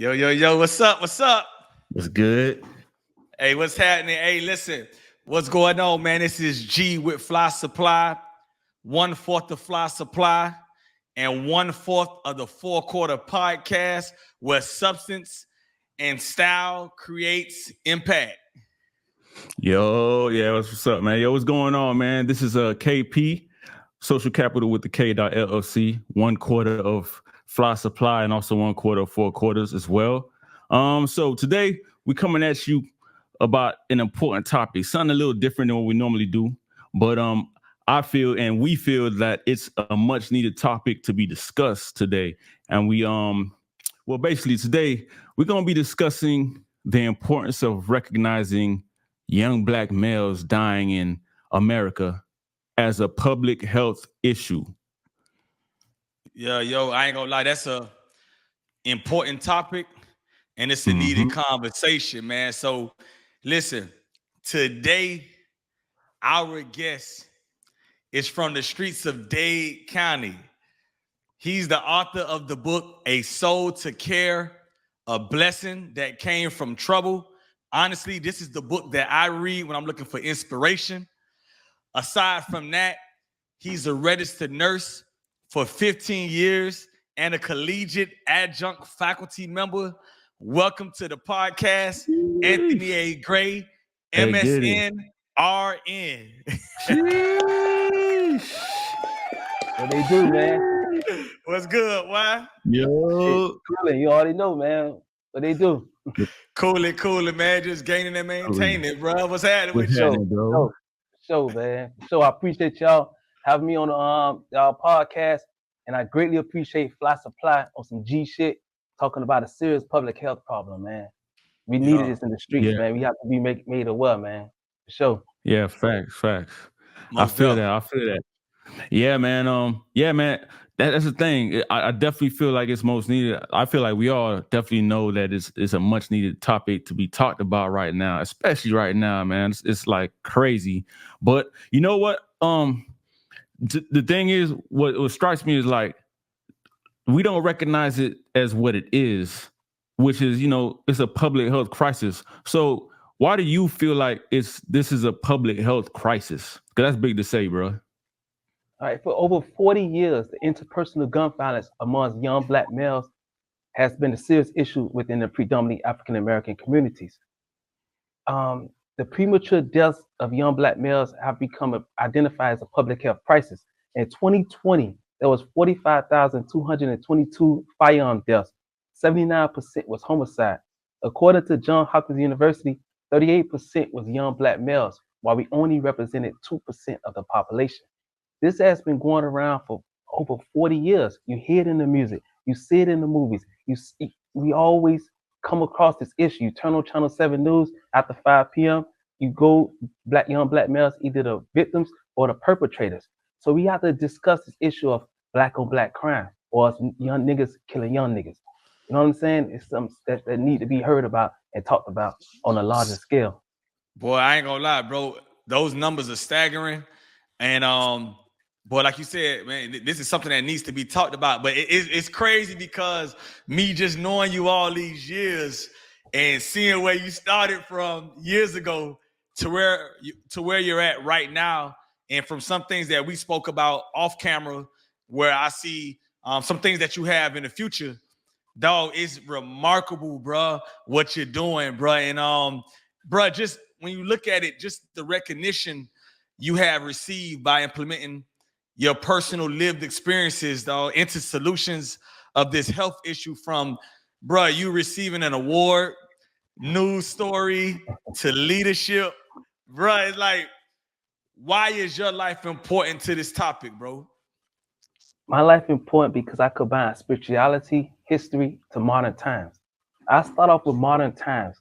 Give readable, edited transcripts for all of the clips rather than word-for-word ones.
Yo, what's up? What's up? What's good? Hey, what's happening? Hey, listen, what's going on, man? This is G with Fly Supply, 1/4 of Fly Supply, and 1/4 of the Four Quarter Podcast, where substance and style creates impact. Yeah, what's up, man? Yo, what's going on, man? This is KP, Social Capital with the K.LLC, 1/4 of Fly Supply, and also 1/4 of Four Quarters as well. So today we're coming at you about an important topic, something a little different than what we normally do. But I feel and we feel that it's a much needed topic to be discussed today. And basically today we're gonna be discussing the importance of recognizing young Black males dying in America as a public health issue. Yeah, I ain't gonna lie, that's a important topic, and it's a needed conversation, man. So, listen, today our guest is from the streets of Dade County. He's the author of the book A Soul to Care, a blessing that came from trouble. Honestly, this is the book that I read when I'm looking for inspiration. Aside from that, he's a registered nurse for 15 years and a collegiate adjunct faculty member. Welcome to the podcast, Anthony A. Gray, MSN RN. What they do, man? What's good? Why? Yo, You already know, man. What they do? Cool, man. Just gaining and maintaining it, bro. What's happening with you? bro? Show, man. So I appreciate y'all having me on the y'all podcast, and I greatly appreciate Fly Supply on some G shit, talking about a serious public health problem, man. We needed this in the streets, man. We have to be made aware, man. For sure. Yeah, facts. I Most feel definitely. that. Yeah, man. That's the thing. I definitely feel like it's most needed. I feel like we all definitely know that it's a much needed topic to be talked about right now, especially right now, man. It's like crazy. But you know what? The thing is, what strikes me is like we don't recognize it as what it is, which is, it's a public health crisis. So why do you feel like this is a public health crisis? Because that's big to say, bro. All right, for over 40 years, the interpersonal gun violence amongst young Black males has been a serious issue within the predominantly African American communities. The premature deaths of young Black males have become identified as a public health crisis. In 2020, there was 45,222 firearm deaths. 79% was homicide. According to Johns Hopkins University, 38% was young Black males, while we only represented 2% of the population. This has been going around for over 40 years. You hear it in the music, you see it in the movies. We always come across this issue. You turn on Channel 7 News after 5 p.m., you go young Black males, either the victims or the perpetrators. So we have to discuss this issue of Black on Black crime, or young niggas killing young niggas. You know what I'm saying? It's something that need to be heard about and talked about on a larger scale. Boy, I ain't gonna lie, bro. Those numbers are staggering. And boy, like you said, man, this is something that needs to be talked about. But it's crazy because me just knowing you all these years and seeing where you started from years ago to where you're at right now, and from some things that we spoke about off camera, where I see some things that you have in the future, dog, it's remarkable, bro, what you're doing, bro. And bro, just when you look at it, just the recognition you have received by implementing your personal lived experiences, dog, into solutions of this health issue, from, bro, you receiving an award, news story, to leadership, bro. It's like, why is your life important to this topic, bro? My life important because I combine spirituality, history to modern times. I start off with modern times.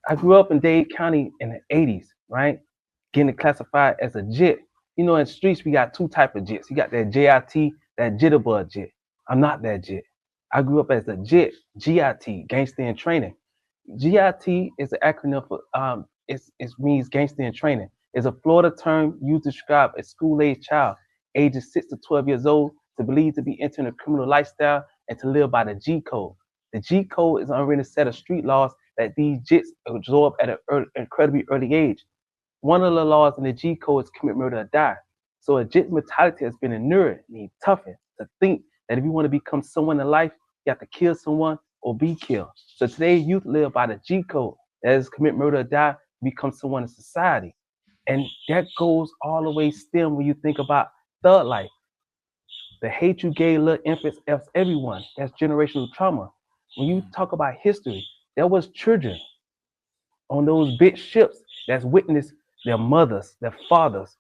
I grew up in Dade County in the 80s, right? Getting classified as a JIT. You know, in the streets, we got two types of JITs. You got that JIT, that jitterbug JIT. I'm not that JIT. I grew up as a JIT, GIT, Gangster in Training. GIT is an acronym for, it means Gangster in Training. It's a Florida term used to describe a school-age child, ages 6 to 12 years old, to believe to be entering a criminal lifestyle and to live by the G code. The G code is an unwritten set of street laws that these jits absorb at an incredibly early age. One of the laws in the G code is commit murder or die. So a jit's mentality has been inured, toughened to think that if you want to become someone in life, you have to kill someone or be killed. So today youth live by the G code, that is commit murder or die, become someone in society. And that goes all the way still when you think about thug life. The hate you gave little infants affects everyone. That's generational trauma. When you talk about history, there was children on those big ships that's witnessed their mothers, their fathers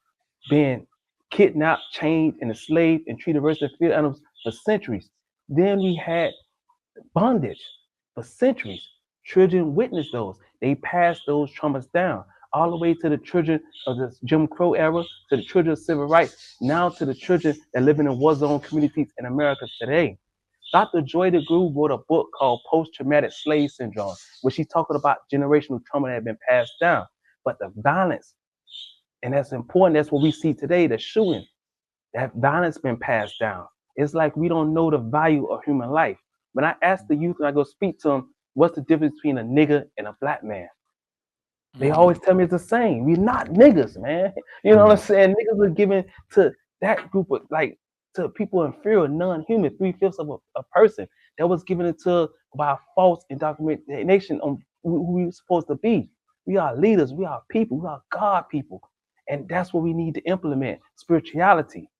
being kidnapped, chained, and enslaved and treated worse than field animals for centuries. Then we had bondage for centuries. Children witnessed those. They passed those traumas down all the way to the children of the Jim Crow era, to the children of civil rights, now to the children that live in war zone communities in America today. Dr. Joy DeGruy wrote a book called Post-Traumatic Slave Syndrome, where she's talking about generational trauma that had been passed down. But the violence, and that's important, that's what we see today, the shooting, that violence been passed down. It's like we don't know the value of human life. When I ask the youth and I go speak to them, what's the difference between a nigger and a black man? They always tell me it's the same. We're not niggas, man. You know what I'm saying? Niggas are given to that group of, like, to people inferior, non-human, 3/5 of a person. That was given it to by a false indoctrination on who we're supposed to be. We are leaders. We are people. We are God people. And that's what we need to implement, spirituality.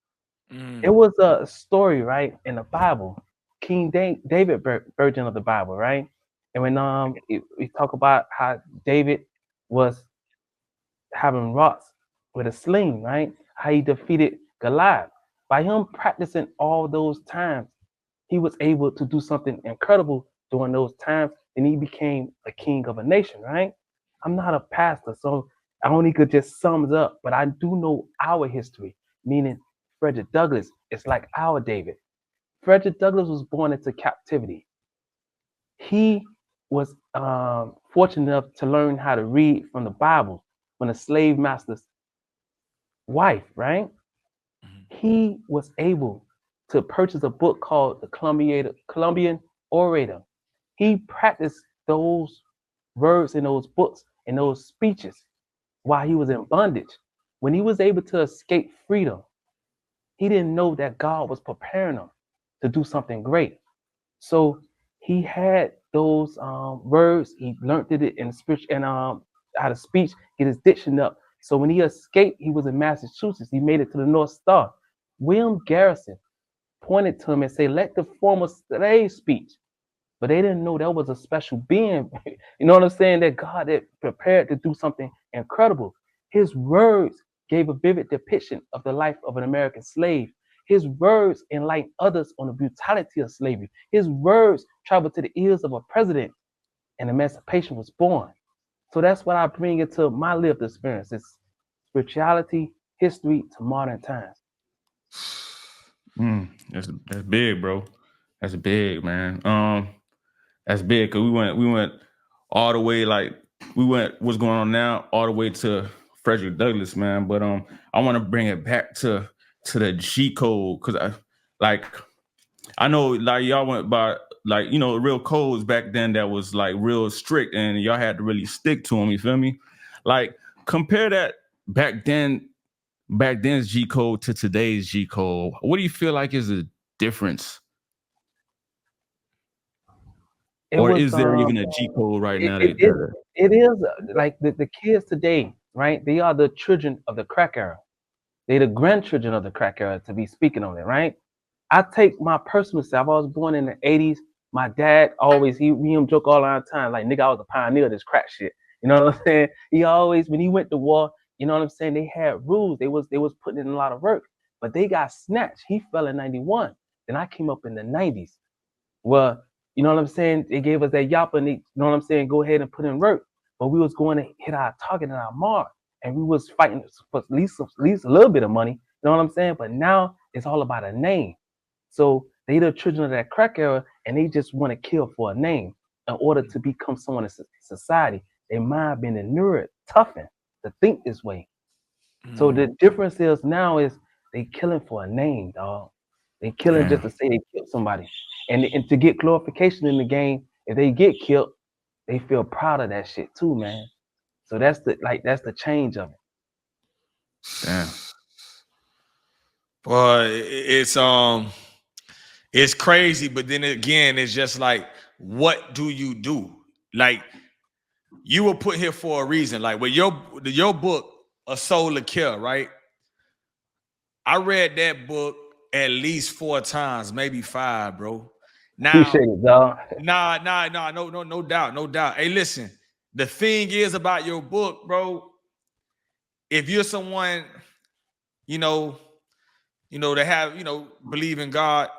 It was a story, right, in the Bible, King David version of the Bible, right? And when we talk about how David was having rocks with a sling, right? How he defeated Goliath. By him practicing all those times, he was able to do something incredible during those times, and he became a king of a nation, right? I'm not a pastor, so I only could just sum it up, but I do know our history, meaning Frederick Douglass is like our David. Frederick Douglass was born into captivity. He was fortunate enough to learn how to read from the Bible from the slave master's wife, right? He was able to purchase a book called the Columbian Orator. He practiced those words in those books and those speeches while he was in bondage. When he was able to escape freedom, he didn't know that God was preparing him to do something great. So he had those words. He learned it in speech and out of speech, get his diction up. So when he escaped, he was in Massachusetts. He made it to the North Star. William Garrison pointed to him and said, "Let the former slave speak." But they didn't know that was a special being. You know what I'm saying? That God had prepared to do something incredible. His words gave a vivid depiction of the life of an American slave. His words enlightened others on the brutality of slavery. His words traveled to the ears of a president, and emancipation was born. So that's what I bring into my lived experience. It's spirituality, history to modern times. That's big, bro. That's big, man. That's big because we went all the way, like we went what's going on now all the way to Frederick Douglass, man. But I want to bring it back to the G code because I know like y'all went by like real codes back then that was like real strict and y'all had to really stick to them. You feel me? Like compare that back then's G code to today's G code. What do you feel like is the difference? Or is there even a G code right now? It is like the kids today, right? They are the children of the crack era. They're the grandchildren of the crack era, to be speaking on it, right? I take my personal self. I was born in the 80s. My dad always, me and him joke all the time, like, nigga, I was a pioneer of this crack shit. You know what I'm saying? He always, when he went to war, you know what I'm saying? They had rules. They was putting in a lot of work, but they got snatched. He fell in 91. Then I came up in the 90s. Well, you know what I'm saying? They gave us that yap and you know what I'm saying? Go ahead and put in work. But we was going to hit our target and our mark. And we was fighting for at least a little bit of money. You know what I'm saying? But now it's all about a name. So they the children of that crack era and they just want to kill for a name in order to become someone in society. Their mind been inured, toughened to think this way. So the difference is now is they killing for a name, dog. They killing just to say they killed somebody. And to get glorification in the game, if they get killed, they feel proud of that shit too, man. So that's the change of it. Damn. But it's crazy, but then again, it's just like, what do you do? Like, you were put here for a reason. Like with your book, A Soul to Kill, right? I read that book at least 4 times, maybe 5, bro. Now, Appreciate it, dog. no doubt, no doubt. Hey, listen, the thing is about your book, bro. If you're someone, you know, that have, believe in God,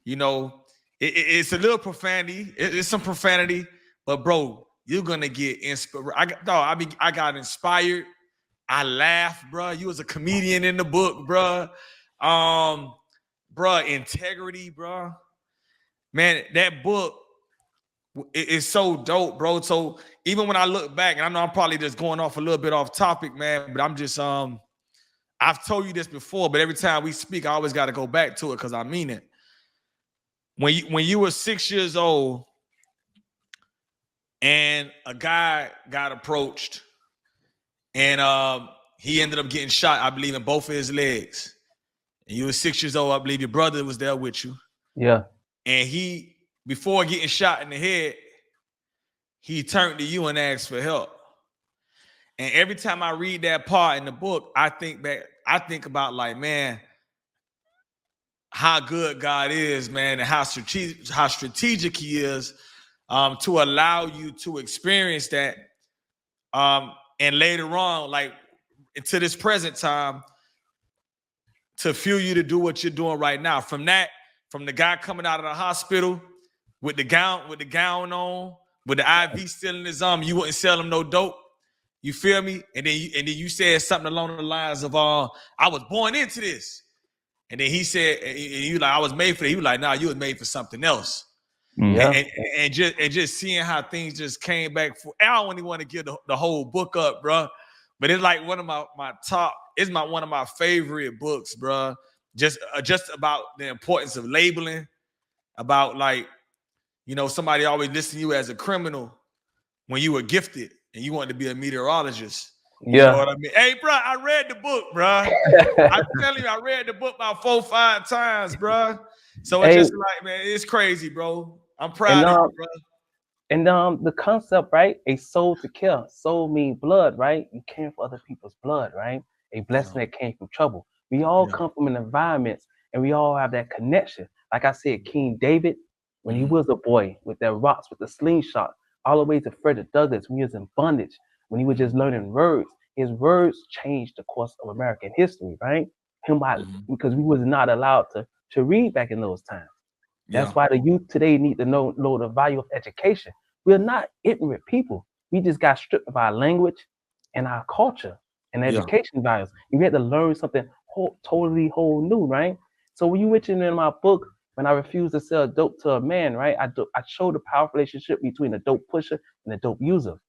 it's a little profanity. It's some profanity, but bro, you're gonna get inspired. I got inspired. I laughed, bro. You was a comedian in the book, bro. Bro, integrity, bro. Man, that book is so dope, bro. So even when I look back, and I know I'm probably just going off a little bit off topic, man, but I'm just I've told you this before, but every time we speak, I always got to go back to it because I mean it. When you were 6 years old and a guy got approached and he ended up getting shot, I believe, in both of his legs. And you were 6 years old, I believe your brother was there with you. Yeah. And he, before getting shot in the head, he turned to you and asked for help. And every time I read that part in the book, I think about like, man, how good God is, man, and how strategic he is to allow you to experience that. And later on, like to this present time, to fuel you to do what you're doing right now. From the guy coming out of the hospital with the gown on, with the IV still in his arm, you wouldn't sell him no dope. You feel me? And then you said something along the lines of, I was born into this. And then he said, and you like, I was made for it. He was like, nah, you was made for something else. Yeah. And just seeing how things just came back. I don't really want to give the whole book up, bro. But it's like one of my top. It's one of my favorite books, bro. Just about the importance of labeling, about like, somebody always listing you as a criminal when you were gifted and you wanted to be a meteorologist. You know what I mean? Hey, bro, I read the book, bro. I'm telling you, I read the book about 4 or 5 times, bro. So it's just like, man, it's crazy, bro. I'm proud of you, bro. And the concept, right? A soul to kill. Soul means blood, right? You care for other people's blood, right? A blessing that came from trouble. We all come from an environment, and we all have that connection. Like I said, King David, when he was a boy with their rocks, with the slingshot, all the way to Frederick Douglass, when he was in bondage, when he was just learning words, his words changed the course of American history, right? Because we was not allowed to read back in those times. That's why the youth today need to know the value of education. We're not ignorant people. We just got stripped of our language and our culture and education values. We had to learn something totally whole new, right? So when you mentioned in my book, when I refused to sell dope to a man, right? I showed the powerful relationship between a dope pusher and a dope user.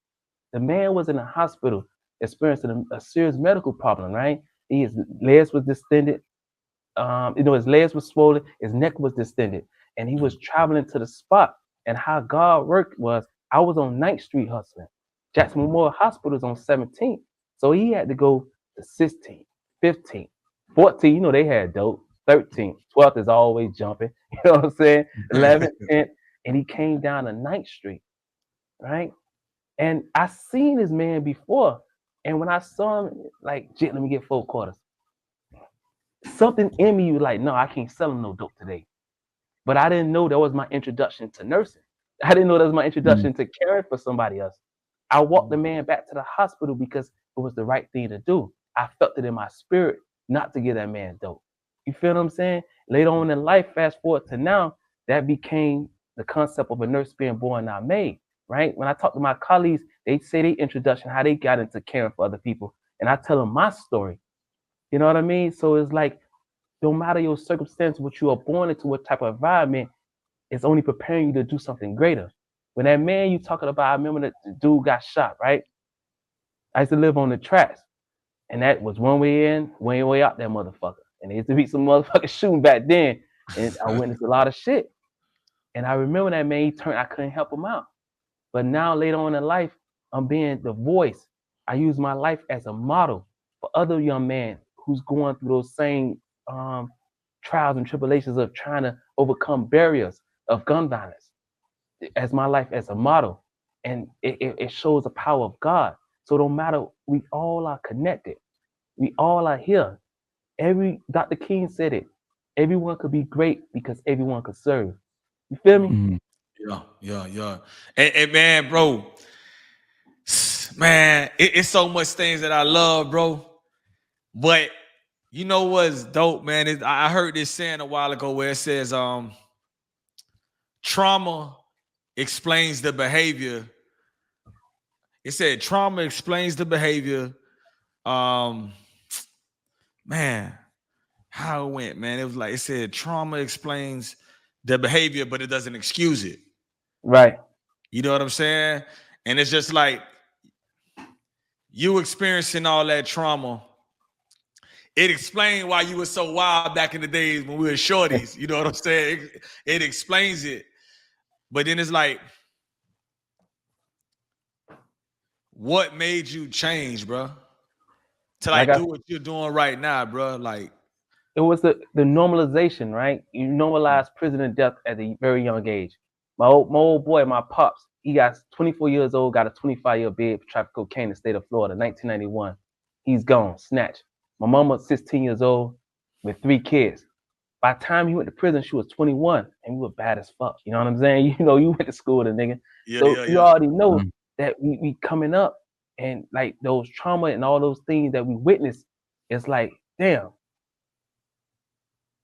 The man was in a hospital experiencing a serious medical problem, right? His legs was distended. His legs were swollen, his neck was distended, and he was traveling to the spot. And how God worked was, I was on 9th Street hustling. Jackson Memorial Hospital is on 17th. So he had to go to 16th, 15th, 14th, they had dope. 13th, 12th is always jumping, you know what I'm saying? 11th, 10th, and he came down to 9th Street, right? And I seen this man before. And when I saw him, like, let me get 4 quarters. Something in me was like, no, I can't sell him no dope today. But I didn't know that was my introduction to nursing. I didn't know that was my introduction to caring for somebody else. I walked the man back to the hospital because it was the right thing to do. I felt it in my spirit not to give that man dope. You feel what I'm saying? Later on in life, fast forward to now, that became the concept of a nurse being born, not made, right? When I talk to my colleagues, they say their introduction, how they got into caring for other people. And I tell them my story. You know what I mean? So it's like, no matter your circumstance, what you are born into, what type of environment, it's only preparing you to do something greater. When that man you talking about, I remember the dude got shot, right? I used to live on the tracks, and that was one way in, one way out, that motherfucker. And there used to be some motherfuckers shooting back then, and I witnessed a lot of shit. And I remember that, man, I couldn't help him out. But now later on in life, I'm being the voice. I use my life as a model for other young men who's going through those same trials and tribulations of trying to overcome barriers of gun violence as my life as a model. And it shows the power of God. So no matter, we all are connected. We all are here. Dr. King said it. Everyone could be great because everyone could serve. You feel me? Mhm. Yeah. And man, bro, man, it's so much things that I love, bro. But you know what's dope, man? I heard this saying a while ago where it says, trauma explains the behavior. It said trauma explains the behavior. Um, man, how it went, man. It was like it said trauma explains the behavior, but it doesn't excuse it. Right. You know what I'm saying? And it's just like you experiencing all that trauma. It explained why you were so wild back in the days when we were shorties. You know what I'm saying? It explains it. But then it's like, what made you change, bro? To Like like do what you're doing right now, bro. Like, it was the normalization, right? You normalize prison and death at a very young age. My old boy, my pops, he got 24 years old, got a 25-year bid for traffic cocaine in the state of Florida, 1991. He's gone, snatched. My mom was 16 years old with 3 kids. By the time he went to prison, she was 21, and we were bad as fuck. You know what I'm saying? You know, you went to school with a nigga. So you yeah. already know Mhm. that we coming up, and like those trauma and all those things that we witnessed, it's like, damn,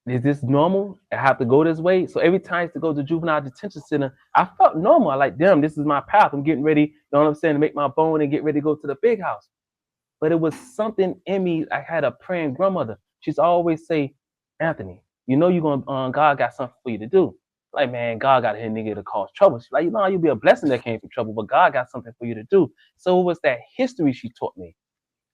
is this normal? I have to go this way. So every time I used to go to juvenile detention center, I felt normal. I like, damn, this is my path. I'm getting ready, you know what I'm saying, to make my bone and get ready to go to the big house. But it was something in me. I had a praying grandmother. She's always say, Anthony, you know you're gonna God got something for you to do. Like, man, God got a nigga to cause trouble. She's like, you know, you'll be a blessing that came from trouble, but God got something for you to do. So it was that history she taught me,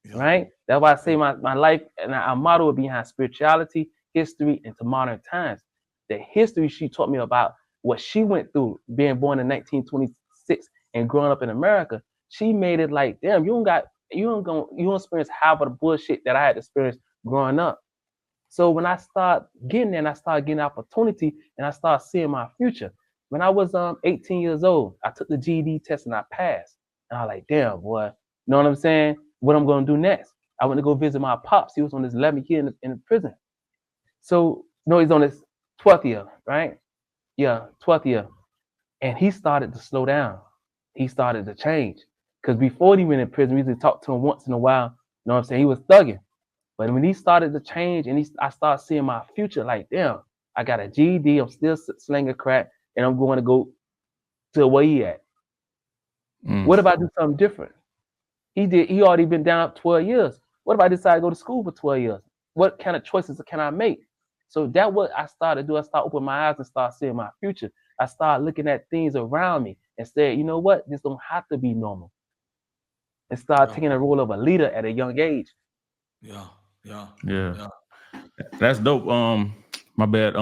Yeah. right? That's why I say my life and I model it behind spirituality, history, into modern times. The history she taught me about what she went through being born in 1926 and growing up in America, she made it like, damn, you don't experience half of the bullshit that I had experienced growing up. So when I start getting there and I start getting opportunity and I start seeing my future, when I was 18 years old, I took the GED test and I passed. And I was like, damn, boy, you know what I'm saying? What I'm gonna do next? I went to go visit my pops. He was on his 11th year in the prison. So no, he's on his 12th year, right? Yeah, 12th year. And he started to slow down. He started to change. Because before he went in prison, we used to talk to him once in a while. You know what I'm saying? He was thugging. But when he started to change and I started seeing my future, like, damn, I got a GED, I'm still slinging crack, and I'm going to go to where he at. What if I do something different? He already been down 12 years. What if I decide to go to school for 12 years? What kind of choices can I make? So that's what I started to do. I started opening my eyes and start seeing my future. I started looking at things around me and said, you know what? This don't have to be normal. And start taking a role of a leader at a young age. Yeah. Yeah. That's dope. My bad.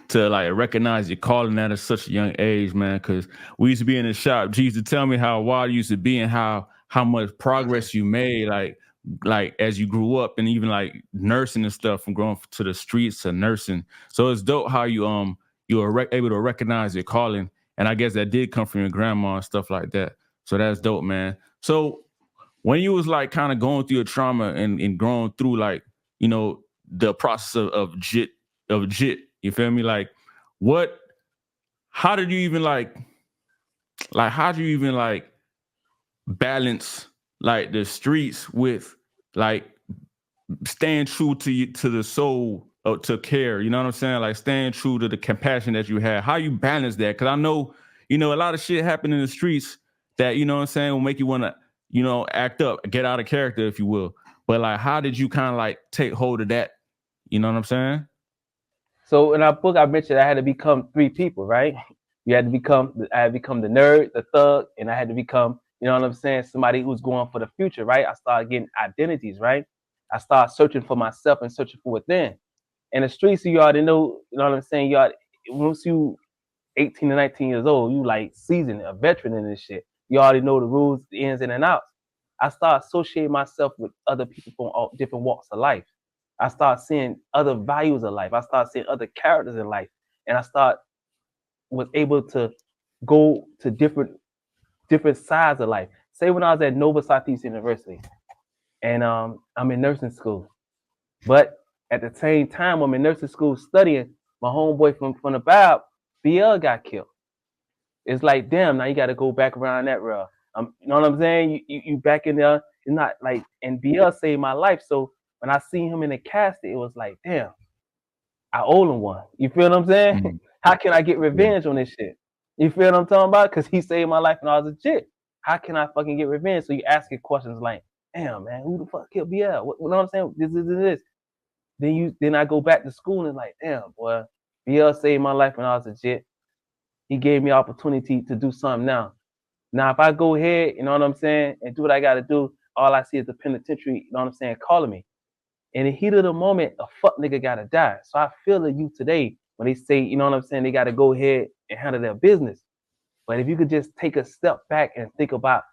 To like recognize your calling at such a young age, man. Because we used to be in the shop. G used to tell me how wild you used to be and how much progress you made, like as you grew up, and even like nursing and stuff, from going to the streets to nursing. So it's dope how you were able to recognize your calling, and I guess that did come from your grandma and stuff like that. So that's dope, man. So when you was like kind of going through your trauma and growing through, like, you know, the process of jit, you feel me? Like, what, how did you even how do you even like balance like the streets with like staying true to you, to the soul, to care, you know what I'm saying? Like staying true to the compassion that you had. How you balance that? Because I know, you know, a lot of shit happen in the streets that, you know what I'm saying, will make you want to, you know, act up, get out of character, if you will. But like, how did you kind of like take hold of that? You know what I'm saying? So in our book, I mentioned I had to become 3 people, right? I had to become the nerd, the thug, and I had to become, you know what I'm saying, somebody who's going for the future, right? I started getting identities, right? I started searching for myself and searching for within. In the streets, you already know, you know what I'm saying? Once you 18 to 19 years old, you like seasoned, a veteran in this shit. You already know the rules, the ins and outs. I start associating myself with other people from all different walks of life. I start seeing other values of life. I start seeing other characters in life. And I was able to go to different sides of life. Say when I was at Nova Southeast University and I'm in nursing school. But at the same time, I'm in nursing school studying, my homeboy from the Bob, BL got killed. It's like, damn, now you got to go back around that road. You know what I'm saying? You back in there. It's not like, and BL saved my life. So when I seen him in the casket, it was like, damn, I owe him one. You feel what I'm saying? Mm. How can I get revenge on this shit? You feel what I'm talking about? Because he saved my life when I was a jit. How can I fucking get revenge? So you asking questions like, damn, man, who the fuck killed BL? You know what I'm saying? This. Then I go back to school and like, damn, boy, BL saved my life when I was a jit. He gave me opportunity to do something now. Now, if I go ahead, you know what I'm saying, and do what I got to do, all I see is the penitentiary, you know what I'm saying, calling me. In the heat of the moment, a fuck nigga got to die. So I feel the youth today when they say, you know what I'm saying, they got to go ahead and handle their business. But if you could just take a step back and think about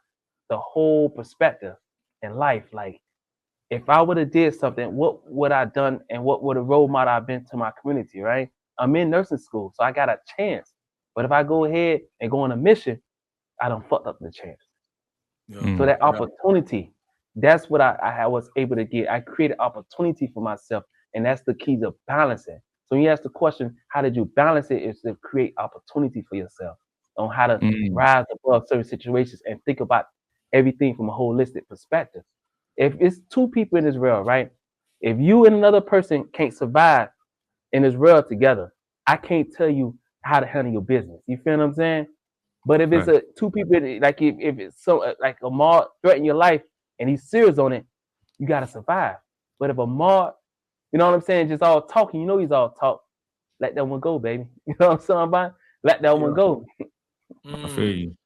the whole perspective in life, like if I would have did something, what would I done and what would a role model I've been to my community, right? I'm in nursing school, so I got a chance. But if I go ahead and go on a mission, I done fucked up the chance. Yeah. So that opportunity, that's what I was able to get. I created opportunity for myself, and that's the key to balancing. So when you ask the question, how did you balance it? Is to create opportunity for yourself on how to rise above certain situations and think about everything from a holistic perspective. If it's two people in this world, right? If you and another person can't survive in this world together, I can't tell you how to handle your business. You feel what I'm saying? But if it's two people, like if it's so like a mob threaten your life and he's serious on it, you gotta survive. But if a mob, you know what I'm saying, just all talking, you know he's all talk, let that one go, baby. You know what I'm saying about? Let that one go. I feel you.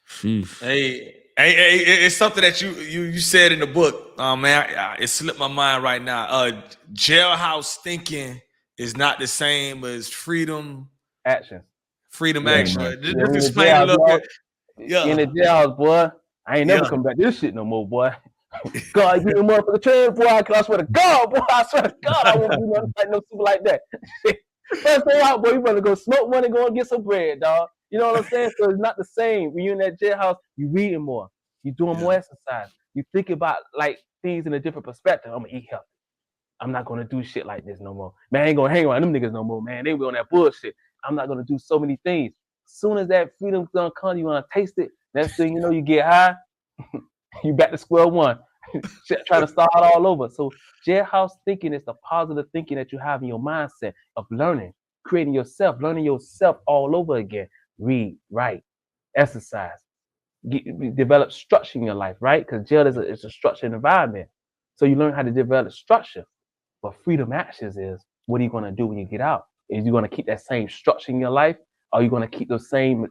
Sheesh. Hey, it's something that you said in the book, man. It slipped my mind right now. Jailhouse thinking is not the same as freedom Action. action. Man. Just explain a little bit. Yeah, In the jailhouse, boy. I ain't never come back to this shit no more, boy. God, give me a motherfucking chance, boy. I swear to God, boy. I swear to God, I won't do nothing like no super like that. First thing out, boy, you better go smoke one and go and get some bread, dog. You know what I'm saying? So it's not the same. When you're in that jailhouse, you reading more. You doing more exercise. You think about like things in a different perspective. I'm gonna eat healthy. I'm not gonna do shit like this no more. Man, I ain't gonna hang around them niggas no more, man. They be on that bullshit. I'm not gonna do so many things. Soon as that freedom's gonna come, you wanna taste it. Next thing you know, you get high. You back to square one. Trying to start all over. So jailhouse thinking is the positive thinking that you have in your mindset of learning, creating yourself, learning yourself all over again. Read, write, exercise, develop structure in your life, right? Because jail is a structured environment. So you learn how to develop structure. But freedom actions is, what are you going to do when you get out? Is you going to keep that same structure in your life? Are you going to keep those same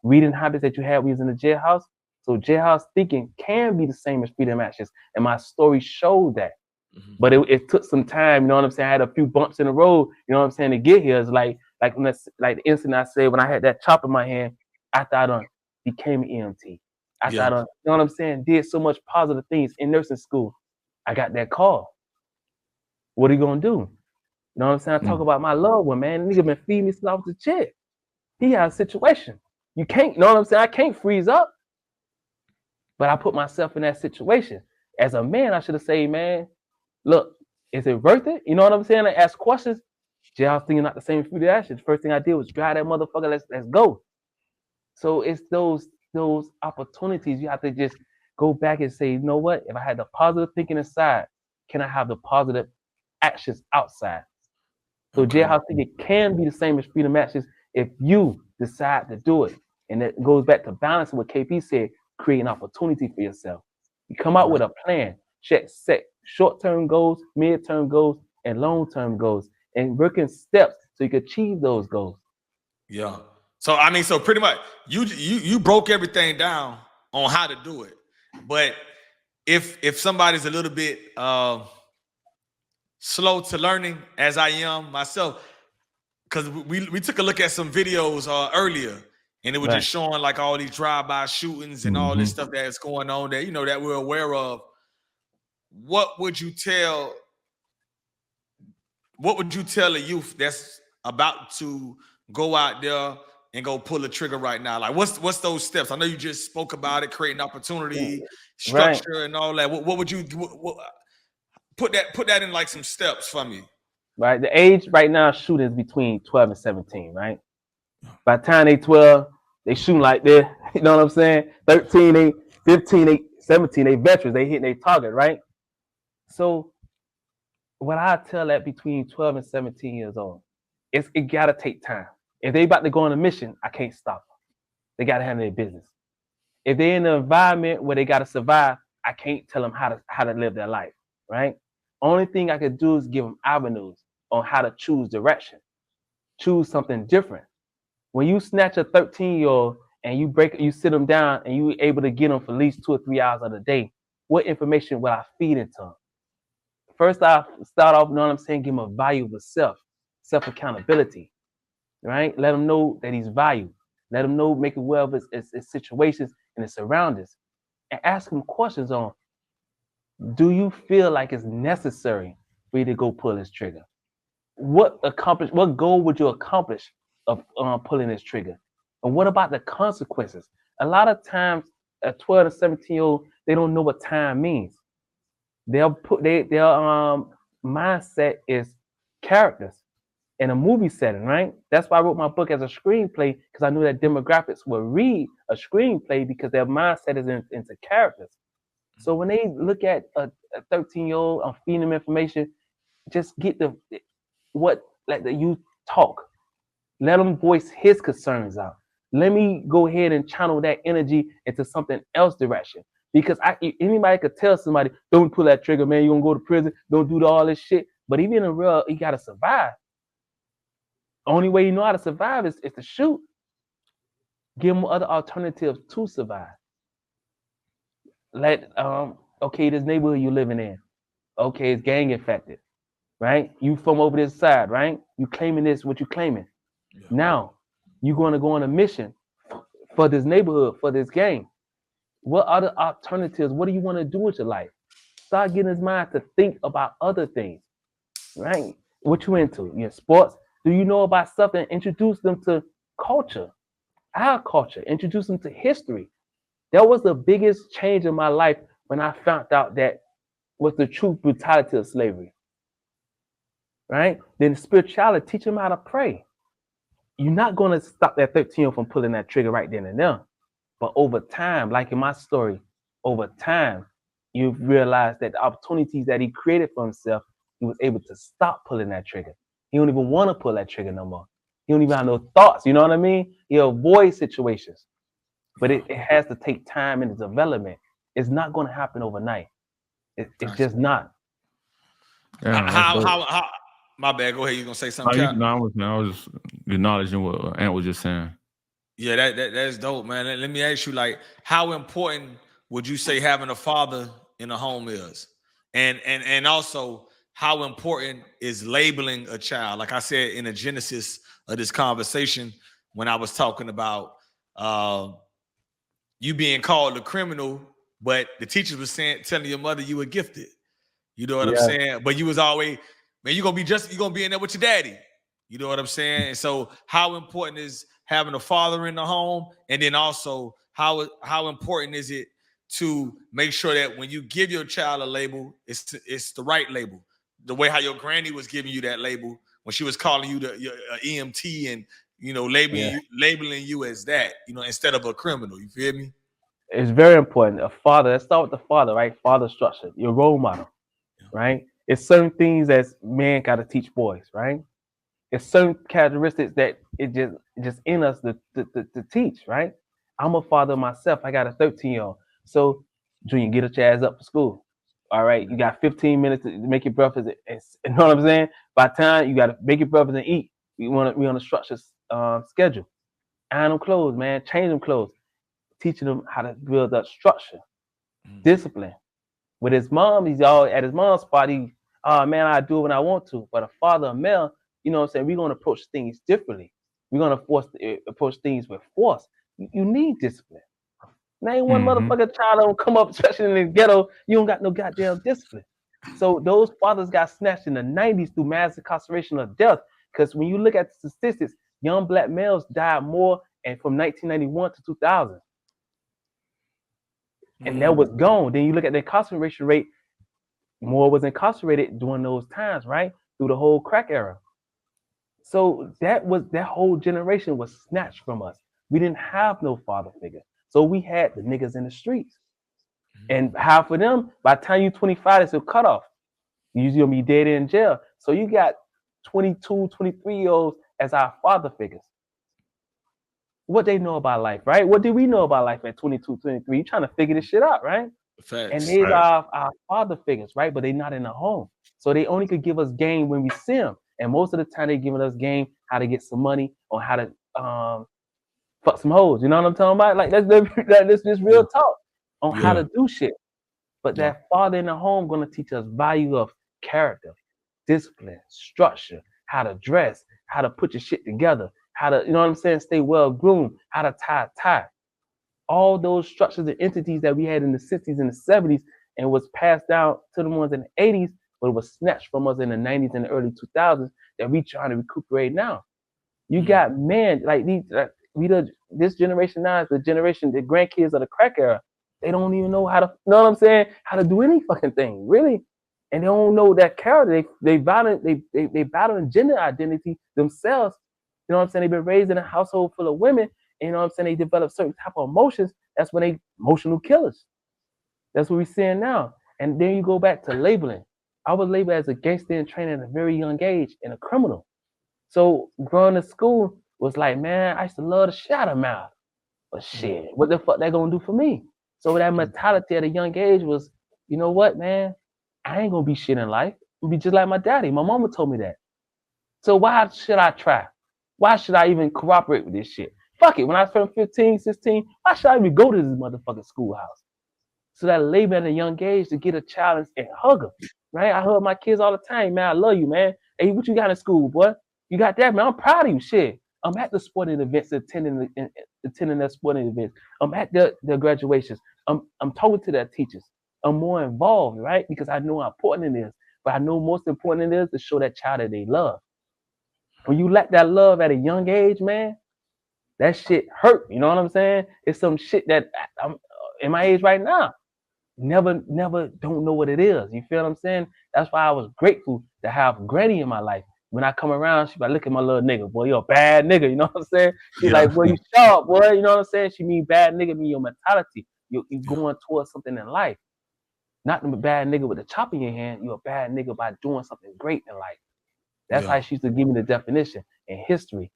reading habits that you had when you was in the jailhouse? So jailhouse thinking can be the same as freedom actions. And my story showed that. Mm-hmm. But it took some time, you know what I'm saying? I had a few bumps in the road, you know what I'm saying, to get here. It's like the incident I said when I had that chop in my hand, after I done became an EMT. After I done, you know what I'm saying, did so much positive things in nursing school. I got that call. What are you gonna do? You know what I'm saying? I talk about my loved one, man. Nigga been feeding me since I was a chick. He had a situation. You can't, you know what I'm saying? I can't freeze up. But I put myself in that situation. As a man, I should have said, man, look, is it worth it? You know what I'm saying? I ask questions. Jailhouse thinking not the same food actions. First thing I did was drive that motherfucker. Let's go. So it's those opportunities you have to just go back and say, you know what? If I had the positive thinking inside, can I have the positive actions outside? So jailhouse thinking can be the same as freedom actions if you decide to do it. And it goes back to balancing what KP said, create an opportunity for yourself. You come out with a plan, set short-term goals, mid-term goals, and long-term goals, and work in steps so you can achieve those goals. Yeah. So I mean, so pretty much you broke everything down on how to do it. But if somebody's a little bit slow to learning, as I am myself, because we took a look at some videos earlier, and it was just showing like all these drive-by shootings and all this stuff that's going on that that we're aware of. What would you tell a youth that's about to go out there and go pull the trigger right now? Like, what's those steps? I know you just spoke about it, creating opportunity, structure, and all that. What would you put that in like some steps for me? Right, the age right now shooting is between 12 and 17. Right, by the time they 12, they shooting like this. You know what I'm saying? 13, they 15, they 17, they veterans. They hitting their target. Right. So what I tell that between 12 and 17 years old, it gotta take time. If they about to go on a mission, I can't stop them. They gotta handle their business. If they're in an environment where they gotta survive, I can't tell them how to live their life. Right. Only thing I could do is give them avenues on how to choose direction, choose something different. When you snatch a 13-year-old and you sit them down and you able to get them for at least 2 or 3 hours of the day, what information will I feed into them? First, I start off, you know what I'm saying, give him a value of self accountability, right? Let him know that he's valued. Let him know, make it well of his situations and his surroundings, and ask him questions on, do you feel like it's necessary for you to go pull this trigger? What goal would you accomplish of pulling this trigger? And what about the consequences? A lot of times, a 12 to 17-year-old, they don't know what time means. Their mindset is characters in a movie setting, right? That's why I wrote my book as a screenplay, because I knew that demographics will read a screenplay because their mindset is into characters. So when they look at a 13-year-old, I'm feeding them information, just let the youth talk. Let them voice his concerns out. Let me go ahead and channel that energy into something else direction. Because anybody could tell somebody, don't pull that trigger, man, you're gonna go to prison, don't do all this shit. But even in real, you gotta survive. Only way you know how to survive is to shoot. Give them other alternatives to survive. Okay, this neighborhood you living in, okay, it's gang infected, right? You from over this side, right? You claiming this, what you claiming. Yeah. Now, you're gonna go on a mission for this neighborhood, for this gang. What other alternatives? What do you want to do with your life? Start getting his mind to think about other things, right? What you into? Your sports? Do you know about stuff? And introduce them to culture, our culture. Introduce them to history. That was the biggest change in my life when I found out that was the true brutality of slavery, right? Then spirituality, teach them how to pray. You're not going to stop that 13-year-old from pulling that trigger right then and there. But over time, like in my story, over time, you realize that the opportunities that he created for himself, he was able to stop pulling that trigger. He don't even want to pull that trigger no more. He don't even have no thoughts. You know what I mean? He avoids situations. But it has to take time in the development. It's not going to happen overnight. It's just not. Yeah, how my bad. Go ahead. You gonna say something? I was just acknowledging what Ant was just saying. Yeah, that's dope, man. Let me ask you, like, how important would you say having a father in a home is? And also, how important is labeling a child? Like I said in the genesis of this conversation, when I was talking about you being called a criminal, but the teachers was telling your mother you were gifted. You know what I'm saying? But you was always, man, you're gonna be in there with your daddy. You know what I'm saying? And so how important is having a father in the home? And then also how important is it to make sure that when you give your child a label, it's the right label? The way how your granny was giving you that label when she was calling you your EMT and labeling you as that, instead of a criminal. You feel me? It's very important. A father, let's start with the father, right? Father structure, your role model, right? It's certain things that men got to teach boys, right? It's certain characteristics that it just in us to teach, right? I'm a father myself. I got a 13-year-old. So, Junior, get your ass up for school. All right, you got 15 minutes to make your breakfast. You know what I'm saying? By the time you got to make your breakfast and eat, we on a structured schedule. Iron them clothes, man. Change them clothes. Teaching them how to build that structure, discipline. With his mom, he's all at his mom's spot. Man, I do it when I want to. But a father, a male, you know what I'm saying, we're gonna approach things differently. We're gonna approach things with force. You need discipline. Name one motherfucking child don't come up, especially in the ghetto. You don't got no goddamn discipline. So those fathers got snatched in the 90s through mass incarceration or death. Because when you look at the statistics, young black males died more and from 1991 to 2000. And that was gone. Then you look at the incarceration rate, more was incarcerated during those times, right? Through the whole crack era. So that whole generation was snatched from us. We didn't have no father figure. So we had the niggas in the streets. And half of them, by the time you're 25, it's a cutoff. You're gonna be dead in jail. So you got 22, 23-year-olds as our father figures. What they know about life, right? What do we know about life at 22, 23? You're trying to figure this shit out, right? Facts. And these are our father figures, right? But they're not in the home. So they only could give us game when we see them. And most of the time they're giving us game how to get some money or how to fuck some hoes. You know what I'm talking about? Like that's real talk on how to do shit. But that father in the home gonna teach us value of character, discipline, structure, how to dress, how to put your shit together, how to, you know what I'm saying, stay well groomed, how to tie a tie. All those structures and entities that we had in the 60s and the 70s and was passed down to the ones in the 80s, but it was snatched from us in the 90s and the early 2000s that we trying to recuperate now. You got men like these. This generation now is the generation, the grandkids of the crack era. They don't even know how to, you know what I'm saying, how to do any fucking thing, really. And they don't know that character. They battle gender identity themselves. You know what I'm saying? They've been raised in a household full of women. And you know what I'm saying? They develop certain type of emotions. That's when they emotional killers. That's what we're seeing now. And then you go back to labeling. I was labeled as a gangster in training at a very young age and a criminal. So growing up school was like, man, I used to love the shadow mouth. But shit, what the fuck that gonna do for me? So that mentality at a young age was, you know what, man? I ain't gonna be shit in life. I'm gonna be just like my daddy. My mama told me that. So why should I try? Why should I even cooperate with this shit? Fuck it. When I was 15, 16, why should I even go to this motherfucking schoolhouse? So that label at a young age to get a challenge and hug them, right? I hug my kids all the time, man. I love you, man. Hey, what you got in school, boy? You got that, man. I'm proud of you, shit. I'm at the sporting events, attending their sporting events. I'm at their graduations. I'm talking to their teachers. I'm more involved, right? Because I know how important it is. But I know most important it is to show that child that they love. When you lack that love at a young age, man, that shit hurt. You know what I'm saying? It's some shit that I'm in my age right now. Never don't know what it is. You feel what I'm saying? That's why I was grateful to have Granny in my life. When I come around, she like, look at my little nigga, boy, you're a bad nigga, you know what I'm saying? She's like, boy, you sharp, boy, you know what I'm saying? She mean bad nigga mean your mentality. You're going towards something in life. Not the bad nigga with a chop in your hand, you're a bad nigga by doing something great in life. That's how she used to give me the definition. In history,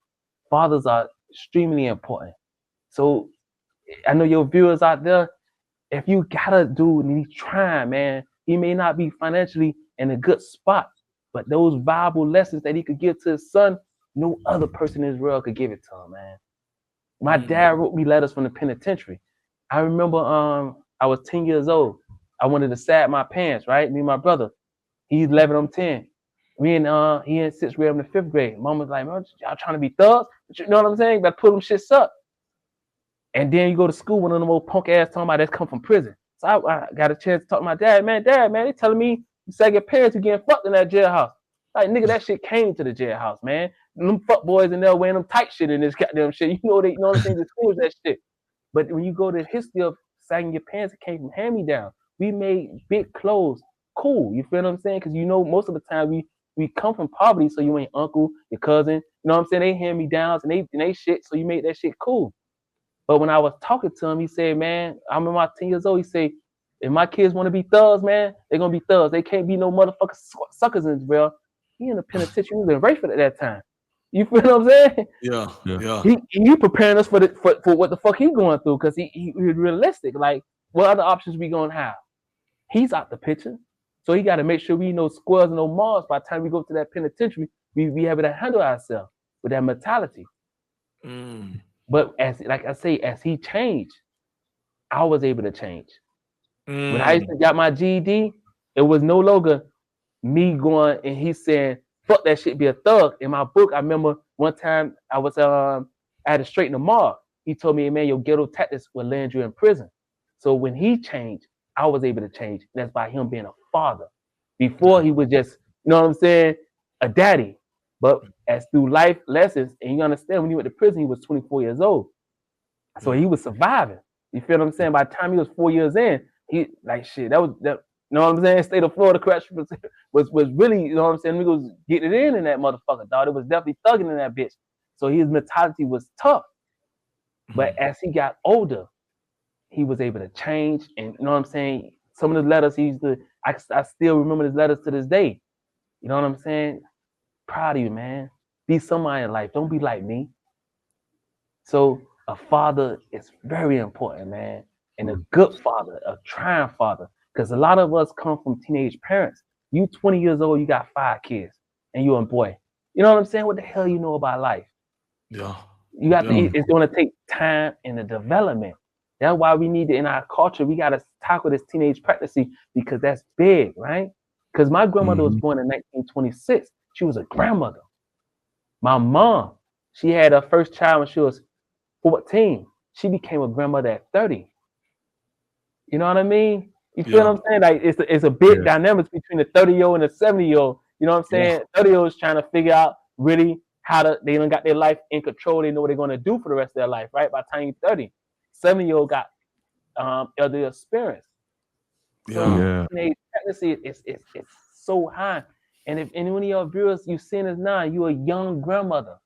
fathers are extremely important. So I know your viewers out there, if you got a dude and he's trying, man, he may not be financially in a good spot, but those valuable lessons that he could give to his son, no other person in this world could give it to him, man. My dad wrote me letters from the penitentiary. I remember I was 10 years old. I wanted to sag my pants, right? Me and my brother. He's 11, I'm 10. He in 6th grade, I'm in the 5th grade. Mom was like, man, y'all trying to be thugs? You know what I'm saying? You better put them shits up. And then you go to school, one of them old punk ass talking about that's come from prison. So I got a chance to talk to my dad. Man, they telling me you say your parents are getting fucked in that jailhouse. Like, nigga, that shit came to the jailhouse, man. Them fuck boys in there wearing them tight shit in this goddamn shit. You know what I'm saying? Distinguish that shit. But when you go to the history of sagging your pants, it came from hand-me-down. We made big clothes cool. You feel what I'm saying? Because you know most of the time we come from poverty, so you ain't uncle, your cousin. You know what I'm saying? They hand-me-downs and they shit, so you make that shit cool. But when I was talking to him, he said, man, I'm in my 10 years old. He said, if my kids want to be thugs, man, they're going to be thugs. They can't be no motherfucking suckers in this world. He in the penitentiary. He was in Rayford at that time. You feel what I'm saying? Yeah. He preparing us for what the fuck he going through, because he realistic. Like, what other options we going to have? He's out the picture. So he got to make sure we know squares and no Mars by the time we go to that penitentiary, we able to handle ourselves with that mentality. But as he changed, I was able to change. When I used to get my GED, it was no longer me going and he saying, fuck that shit, be a thug. In my book, I remember one time I was I had to straighten the mob. He told me, man, your ghetto tactics will land you in prison. So when he changed, I was able to change. That's by him being a father. Before he was just, you know what I'm saying, a daddy. But as through life lessons, and you understand when he went to prison, he was 24 years old. So he was surviving. You feel what I'm saying? By the time he was 4 years in, he like shit. That, you know what I'm saying? State of Florida correction was really, you know what I'm saying? We was getting it in that motherfucker, dog. It was definitely thugging in that bitch. So his mentality was tough. But as he got older, he was able to change. And you know what I'm saying? Some of the letters he used to, I still remember his letters to this day. You know what I'm saying? Proud of you, man. Be somebody in life. Don't be like me. So a father is very important, man. And a good father, a trying father. Because a lot of us come from teenage parents. You 20 years old, you got 5 kids, and you're a boy. You know what I'm saying? What the hell you know about life? Yeah. You got to, it's going to take time in the development. That's why we need to, in our culture, we got to tackle this teenage pregnancy because that's big, right? Because my grandmother was born in 1926. She was a grandmother. My mom, she had her first child when she was 14. She became a grandmother at 30. You know what I mean? You feel what I'm saying? Like it's a big dynamic between the 30-year-old and the 70-year-old. You know what I'm saying? 30-year-olds trying to figure out really how they done got their life in control. They know what they're going to do for the rest of their life, right? By the time you're 30. 70-year-old got elder experience. So teenage pregnancy is so high. And if any one of your viewers, you've seen this now, you're a young grandmother.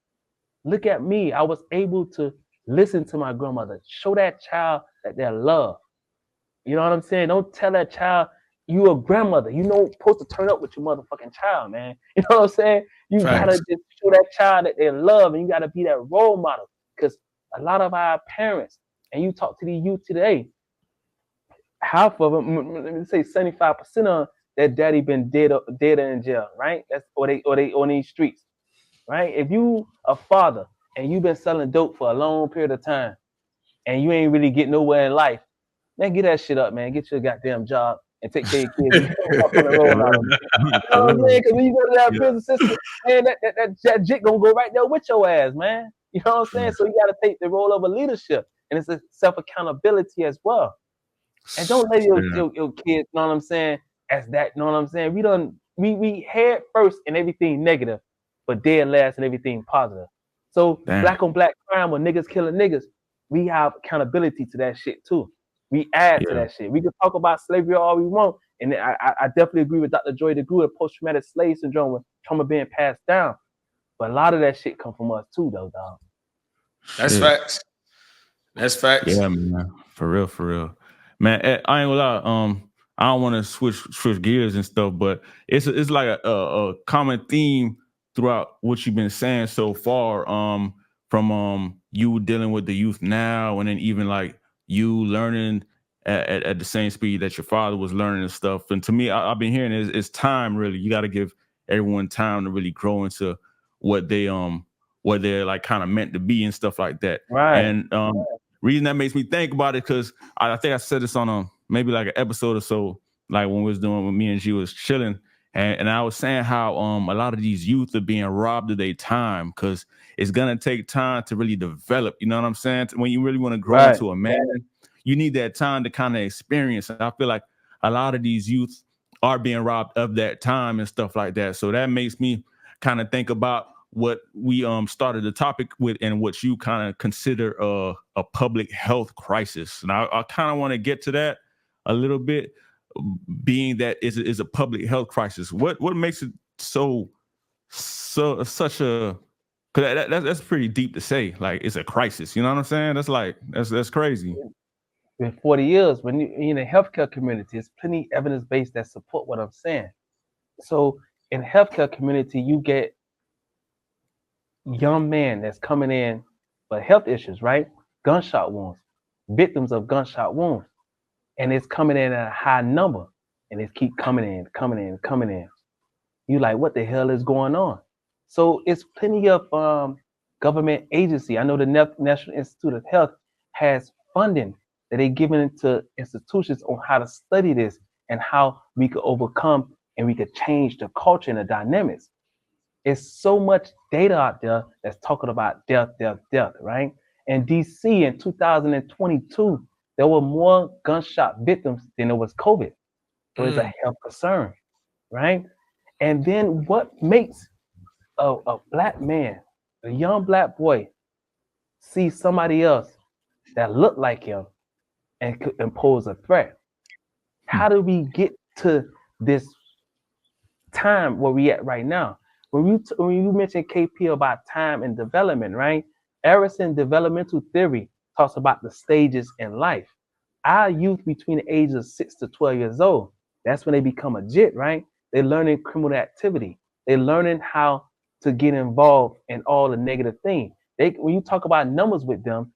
Look at me. I was able to listen to my grandmother. Show that child that they're loved. You know what I'm saying? Don't tell that child you a grandmother. You know, supposed to turn up with your motherfucking child, man. You know what I'm saying? You gotta just show that child that they're loved, and you gotta be that role model. Because a lot of our parents, and you talk to the youth today, half of them, let me say 75% of their daddy been dead in jail, right? That's or they on these streets, right? If you a father and you've been selling dope for a long period of time, and you ain't really getting nowhere in life, man, get that shit up, man. Get your goddamn job and take care of your kids. On the road model, man. You know what I'm saying? Because when you go to that prison system, man, that jit gonna go right there with your ass, man. You know what I'm saying? So you gotta take the role of a leadership, and it's a self-accountability as well. And don't let your kids, you know what I'm saying, as that, you know what I'm saying? We head first in everything negative, but dead last in everything positive. So black on black crime or niggas killing niggas, we have accountability to that shit too. We add to that shit. We can talk about slavery all we want. And I definitely agree with Dr. Joy DeGruy, post-traumatic slave syndrome with trauma being passed down. But a lot of that shit come from us too, though, dog. That's facts. That's facts. Yeah, man. For real. Man, I ain't gonna lie. I don't want to switch gears and stuff, but it's like a common theme throughout what you've been saying so far. From you dealing with the youth now, and then even like you learning at the same speed that your father was learning and stuff. And to me, I've been hearing it's time. Really, you got to give everyone time to really grow into what they're like kind of meant to be and stuff like that. Right. And reason that makes me think about it, because I think I said this on maybe like an episode or so, like when we was doing when me and G was chilling, and I was saying how a lot of these youth are being robbed of their time because it's gonna take time to really develop. You know what I'm saying? When you really want to grow into a man, you need that time to kind of experience. And I feel like a lot of these youth are being robbed of that time and stuff like that. So that makes me kind of think about what we started the topic with and what you kind of consider a public health crisis. And I kind of want to get to that a little bit, being that is a public health crisis. What makes it such a, because that's pretty deep to say, like it's a crisis, you know what I'm saying? That's crazy. In 40 years, when you're in the healthcare community, there's plenty evidence-based that support what I'm saying. So in the healthcare community, you get young men that's coming in for health issues, right? Gunshot wounds, victims of gunshot wounds. And it's coming in at a high number. And it keep coming in. You like, what the hell is going on? So it's plenty of government agency. I know the National Institute of Health has funding that they giving to institutions on how to study this and how we could overcome and we could change the culture and the dynamics. It's so much data out there that's talking about death, right? In DC in 2022, there were more gunshot victims than there was COVID. So it's a health concern, right? And then what makes a black man, a young black boy, see somebody else that look like him and could impose a threat? How do we get to this time where we at right now? When you mentioned KP about time and development, right? Erickson developmental theory talks about the stages in life. Our youth between the ages of 6 to 12 years old, that's when they become a jit, right? They're learning criminal activity. They're learning how to get involved in all the negative things. When you talk about numbers with them,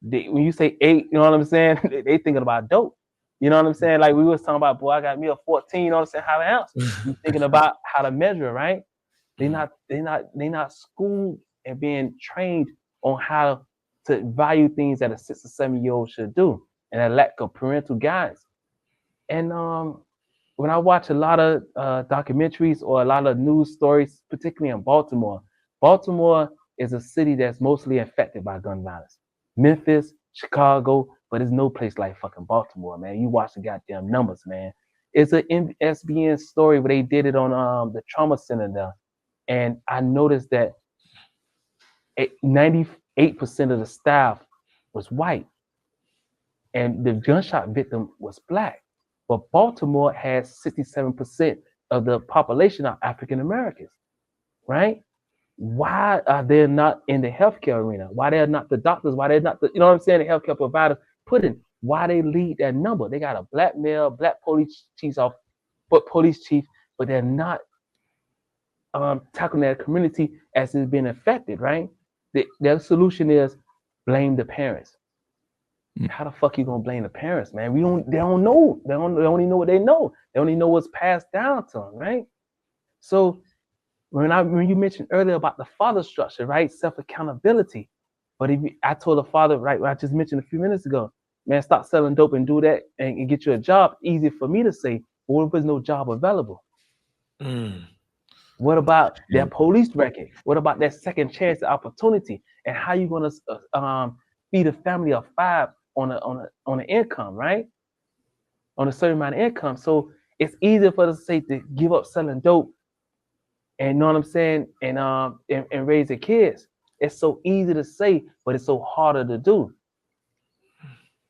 when you say 8, you know what I'm saying? They thinking about dope. You know what I'm saying? Like we was talking about, boy, I got me a 14, you know what I'm saying, how to ounce. You thinking about how to measure, right? They're not schooled and being trained on how to value things that a 6 or 7-year-old should do, and a lack of parental guidance. And when I watch a lot of documentaries or a lot of news stories, particularly in Baltimore, Baltimore is a city that's mostly affected by gun violence. Memphis, Chicago, but there's no place like fucking Baltimore, man. You watch the goddamn numbers, man. It's an SBN story where they did it on the trauma center there. And I noticed that 98% of the staff was white, and the gunshot victim was black. But Baltimore has 67% of the population are African Americans, right? Why are they not in the healthcare arena? Why they're not the doctors? Why they're not the, you know what I'm saying, the healthcare providers put in? Why they lead that number? They got a black male, black police chief, but they're not tackling that community as it's been affected, right? Their solution is blame the parents. How the fuck you gonna blame the parents, man? They don't know. They only know what they know. They only know what's passed down to them, right? So when you mentioned earlier about the father structure, right? Self-accountability. But I told the father, right, what I just mentioned a few minutes ago, man, stop selling dope and do that and get you a job. Easy for me to say, but what if there's no job available? What about their police record? What about that second chance opportunity? And how you gonna feed a family of 5 on an income, right? On a certain amount of income. So it's easier for us to say to give up selling dope and, know what I'm saying, and raise the kids. It's so easy to say, but it's so harder to do.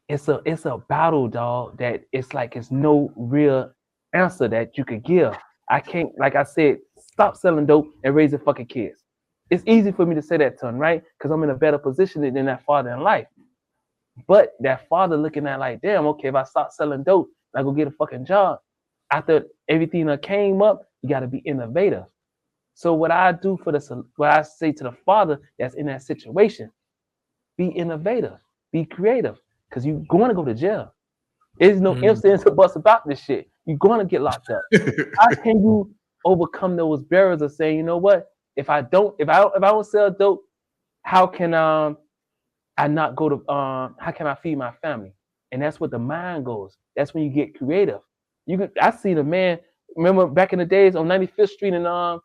It's a battle, dog, that it's like it's no real answer that you could give. I can't, like I said, stop selling dope and raise the fucking kids. It's easy for me to say that to him, right? Because I'm in a better position than that father in life. But that father looking at like, damn, okay, if I stop selling dope, I go get a fucking job. After everything that came up, you got to be innovative. So what I say to the father that's in that situation, be innovative, be creative, because you're going to go to jail. There's no ifs, ands, or buts about this shit. You're going to get locked up. How can you overcome those barriers of saying, you know what? If I don't sell dope, how can I not go to how can I feed my family? And that's what the mind goes. That's when you get creative. I see the man. Remember back in the days on 95th Street and I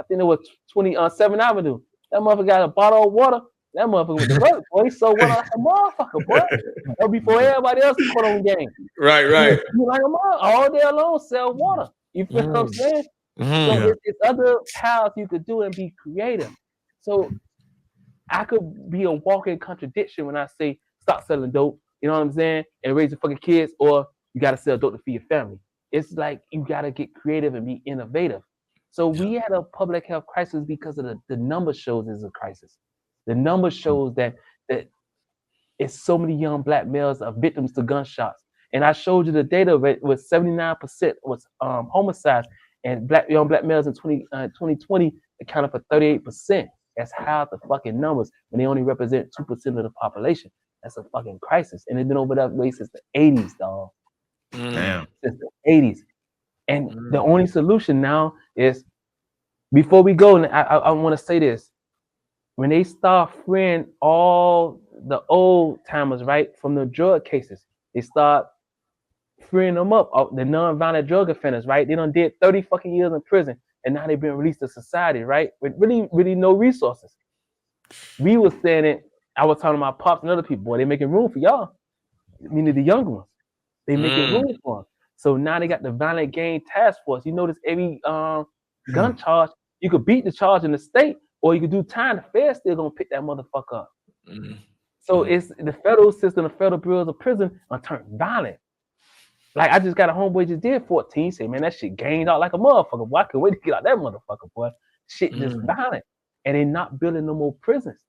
think it was 27th Avenue. That motherfucker got a bottle of water. That motherfucker went to work, boy. He sold water like a motherfucker, boy. That was before everybody else caught on the game. Right. You like a mother all day long, sell water. You feel what I'm saying? So it's other paths you could do and be creative. So I could be a walking contradiction when I say stop selling dope, you know what I'm saying, and raise your fucking kids, or you gotta sell dope to feed your family. It's like you gotta get creative and be innovative. So we had a public health crisis because of the number shows is a crisis. The number shows that it's so many young black males are victims to gunshots. And I showed you the data with 79% was homicides, and young black males in 2020 accounted for 38%. That's half the fucking numbers when they only represent 2% of the population. That's a fucking crisis. And it's been over that way since the 80s, dog. Damn. Since the 80s. And the only solution now is, before we go, and I want to say this, when they start freeing all the old timers, right, from the drug cases, they start freeing them up, the non-violent drug offenders, right? They done did 30 fucking years in prison. and now they've been released to society, right? With really, really no resources. We was saying it. I was telling my pops and other people, boy, they making room for y'all. Meaning the younger ones. They making room for them. So now they got the violent gang task force. You notice every gun charge, you could beat the charge in the state, or you could do time. The Fed still gonna pick that motherfucker up. So it's the federal system, the federal bureaus of prison are turned violent. Like I just got a homeboy just did 14. Say, man, that shit gained out like a motherfucker. Boy, I couldn't wait to get out that motherfucker, boy. Shit just violent. And they not building no more prisons.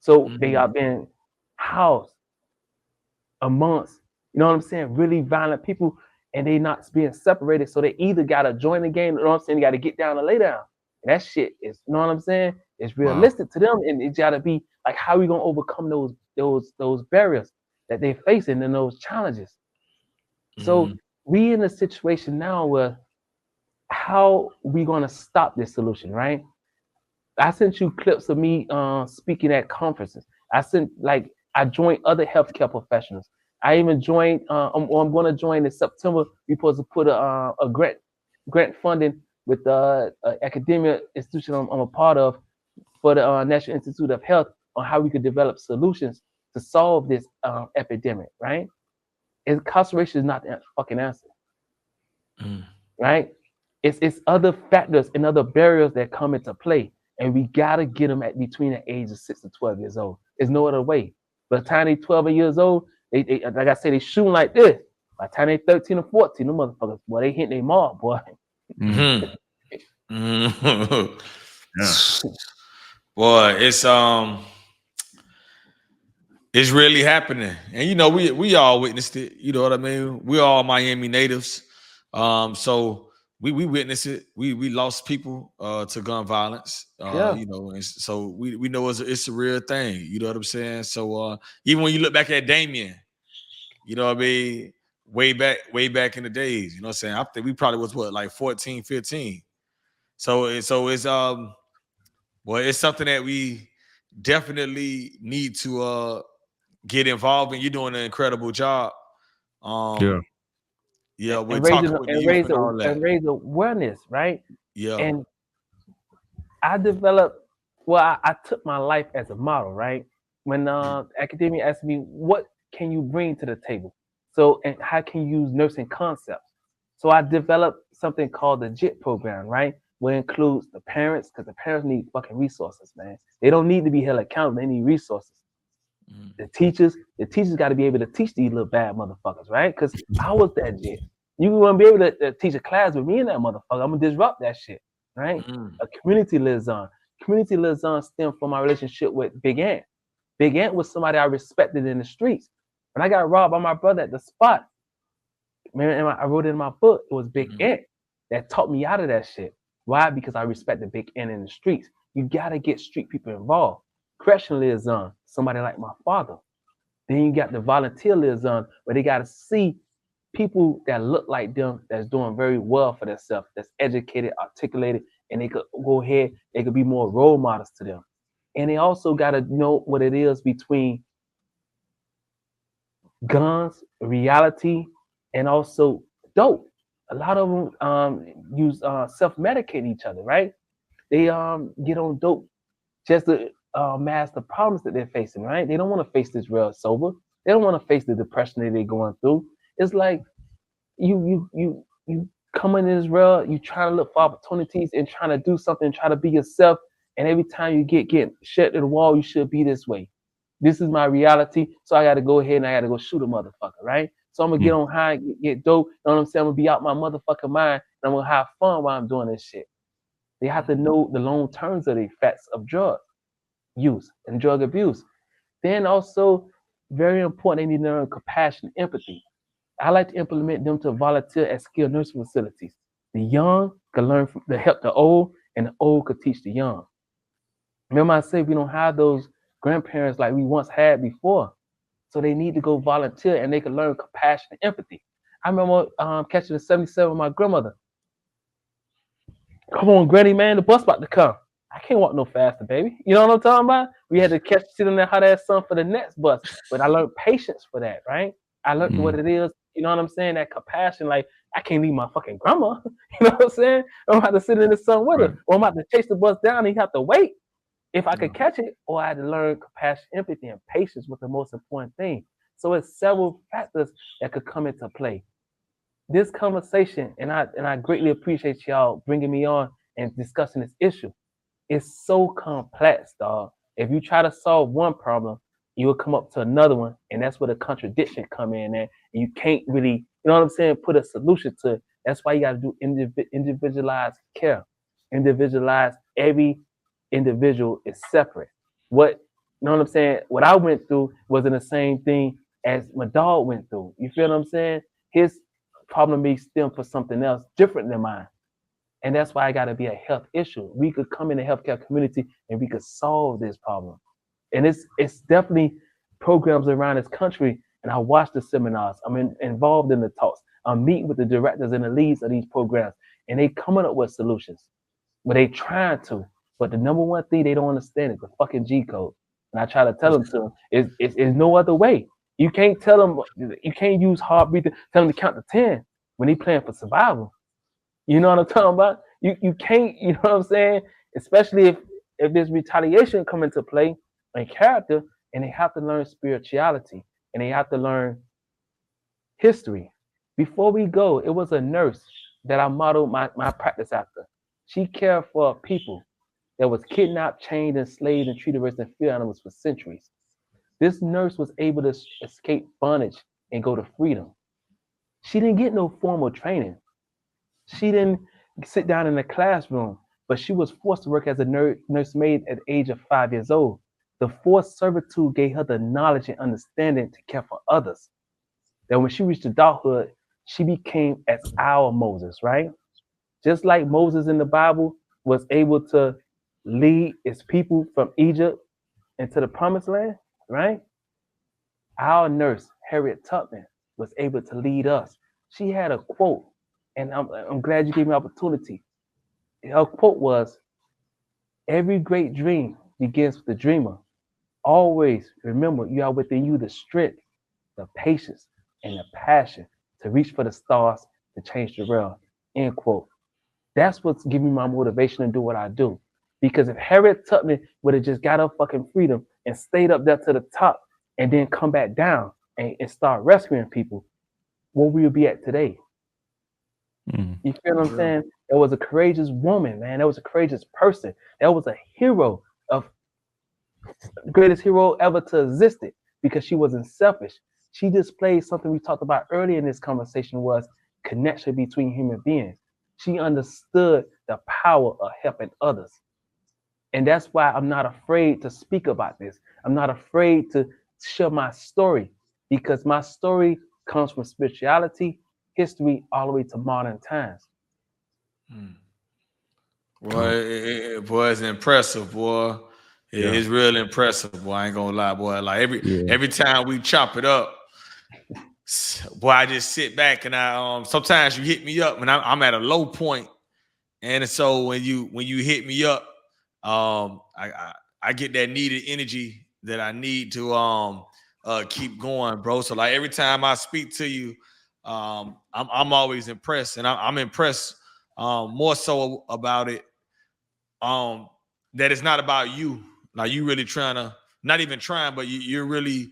So they are being housed amongst, you know what I'm saying, really violent people, and they not being separated. So they either gotta join the game, you know what I'm saying, they gotta get down and lay down. And that shit is, you know what I'm saying, it's realistic to them, and it gotta be like, how we gonna overcome those barriers that they're facing and those challenges. So we in a situation now where how we gonna stop this solution, right? I sent you clips of me speaking at conferences. I joined other healthcare professionals. I even joined. I'm going to join in September. We're supposed to put a grant funding with the academia institution I'm a part of for the National Institute of Health on how we could develop solutions to solve this epidemic. Right? Incarceration is not the fucking answer. Right? It's other factors and other barriers that come into play, and we gotta get them at between the age of 6 to 12 years old. There's no other way. By the time they 12 years old, they like I say, they shooting like this. By the time they 13 or 14, them motherfuckers, boy, they hit their mark, boy. Boy, it's really happening. And you know, we all witnessed it. You know what I mean? We all Miami natives. So we witnessed it. We lost people to gun violence. You know, and so we know it's a real thing. You know what I'm saying? So even when you look back at Damien, you know what I mean, way back in the days, you know what I'm saying? I think we probably was like 14, 15. So it's well, it's something that we definitely need to get involved in. You're doing an incredible job. Yeah, we're talking with the youth and all that. And raise awareness, right? Yeah. And I developed, well, I took my life as a model, right? When academia asked me, what can you bring to the table? So, and how can you use nursing concepts? So I developed something called the JIT program, right? Where it includes the parents, because the parents need fucking resources, man. They don't need to be held accountable, they need resources. The teachers got to be able to teach these little bad motherfuckers, right? Because I was that JIT. You won't be able to teach a class with me and that motherfucker. I'm gonna disrupt that shit, right? A community lives on. Community lives on stemmed from my relationship with Big Ant. Big Ant was somebody I respected in the streets. When I got robbed by my brother at the spot, man, I wrote it in my book. It was Big Ant that taught me out of that shit. Why? Because I respected Big Ant in the streets. You gotta get street people involved. Correction liaison, somebody like my father. Then you got the volunteer liaison, where they gotta see people that look like them, that's doing very well for themselves, that's educated, articulated, and they could go ahead, they could be more role models to them. And they also gotta know what it is between guns, reality, and also dope. A lot of them use self-medicate each other, right? They get on dope just to mask the problems that they're facing, right? They don't want to face this real sober. They don't want to face the depression that they're going through. It's like you come in this world, you try to look for opportunities and trying to do something, try to be yourself, and every time you get shut to the wall, you should be this way. This is my reality, so I got to go ahead and I got to go shoot a motherfucker, right? So I'm gonna get on high, get dope. You know what I'm saying? I'm gonna be out my motherfucking mind, and I'm gonna have fun while I'm doing this shit. They have to know the long terms of the effects of drug use and drug abuse. Then also, very important, they need to learn compassion, empathy. I like to implement them to volunteer at skilled nursing facilities. The young can learn from to help the old, and the old could teach the young. Remember I said we don't have those grandparents like we once had before. So they need to go volunteer and they can learn compassion and empathy. I remember catching the 77 with my grandmother. Come on, Granny, man, the bus about to come. I can't walk no faster, baby. You know what I'm talking about? We had to sit in there hot ass sun for the next bus. But I learned patience for that, right? I learned what it is. You know what I'm saying? That compassion, like I can't leave my fucking grandma. You know what I'm saying? I'm about to sit in the sun with her, or I'm about to chase the bus down and you have to wait. If I could catch it, or I had to learn compassion, empathy, and patience was the most important thing. So it's several factors that could come into play. This conversation, and I greatly appreciate y'all bringing me on and discussing this issue. It's so complex, dog. If you try to solve one problem, you will come up to another one, and that's where the contradiction come in. And you can't really, you know what I'm saying, put a solution to it. That's why you got to do individualized care. Individualized. Every individual is separate. What, you know what I'm saying? What I went through wasn't the same thing as my dog went through. You feel what I'm saying? His problem may stem for something else different than mine. And that's why I got to be a health issue. We could come in the healthcare community and we could solve this problem. And it's definitely programs around this country. And I watch the seminars. I'm involved in the talks. I'm meeting with the directors and the leads of these programs. And they coming up with solutions. But they trying to. But the number one thing they don't understand is the fucking G code. And I try to tell them to is no other way. You can't tell them, you can't use hard breathing, tell them to count to 10 when they playing for survival. You know what I'm talking about? You can't, you know what I'm saying? Especially if there's retaliation come into play and character, and they have to learn spirituality and they have to learn history. Before we go, it was a nurse that I modeled my practice after. She cared for people that was kidnapped, chained, enslaved, and treated as field animals for centuries. This nurse was able to escape bondage and go to freedom. She didn't get no formal training. She didn't sit down in the classroom, but she was forced to work as a nursemaid at the age of 5 years old. The forced servitude gave her the knowledge and understanding to care for others. That when she reached adulthood, she became as our Moses, right? Just like Moses in the Bible was able to lead his people from Egypt into the promised land, right? Our nurse, Harriet Tubman, was able to lead us. She had a quote, and I'm glad you gave me the opportunity. Her quote was, "Every great dream begins with the dreamer. Always remember you are within you the strength, the patience, and the passion to reach for the stars to change the world." End quote. That's what's giving me my motivation to do what I do. Because if Harriet Tubman would have just got her fucking freedom and stayed up there to the top and then come back down and start rescuing people, where we would be at today. You feel what I'm saying? There was a courageous woman, man. There was a courageous person. There was a hero of the greatest hero ever to existed because she wasn't selfish. She displayed something we talked about earlier in this conversation was connection between human beings. She understood the power of helping others. And that's why I'm not afraid to speak about this. I'm not afraid to share my story because my story comes from spirituality, history, all the way to modern times. Boy, boy, it's impressive, boy. It's real impressive, boy. I ain't gonna lie, boy. Like every time we chop it up, boy, I just sit back and I sometimes you hit me up when I'm at a low point, and so when you hit me up, I get that needed energy that I need to keep going, bro. So like every time I speak to you, I'm always impressed, and I'm impressed more so about it. That it's not about you. Like you really trying to, not even trying, but you're really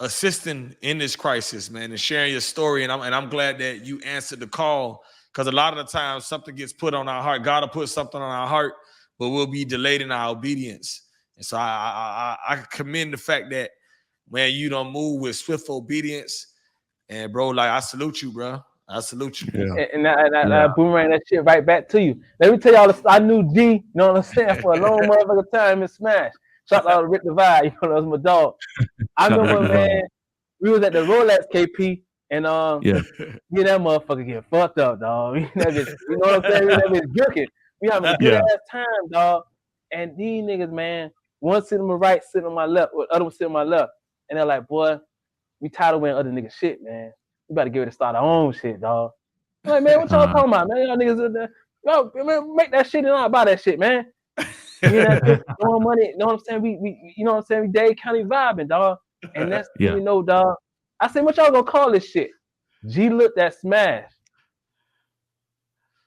assisting in this crisis, man, and sharing your story. And I'm glad that you answered the call because a lot of the times something gets put on our heart. God will put something on our heart, but we'll be delayed in our obedience. And so I commend the fact that, man, you don't move with swift obedience. And bro, like I salute you, bro. I salute you. Yeah. And I boomerang that shit right back to you. Let me tell y'all, I knew G, you know what I'm saying, for a long motherfucking time in Smash. Shout out to Rick Divide, you know, that was my dog. I remember, man, we was at the Rolex KP, and that motherfucker get fucked up, dog. You know what I'm saying? That bitch jerking. We having a good ass time, dog. And these niggas, man, one sitting on my right, sitting on my left, or the other one sitting on my left. And they're like, boy, we tired of wearing other niggas shit, man. We better get ready to start our own shit, dog. I'm like, man, what y'all talking about, man? Y'all niggas, yo, man, make that shit and I'll buy that shit, man. You know that shit, throwing money, you know what I'm saying? We you know what I'm saying? We Dade County vibing, dog. And that's you know, dog. I said, what y'all gonna call this shit? G looked at Smash,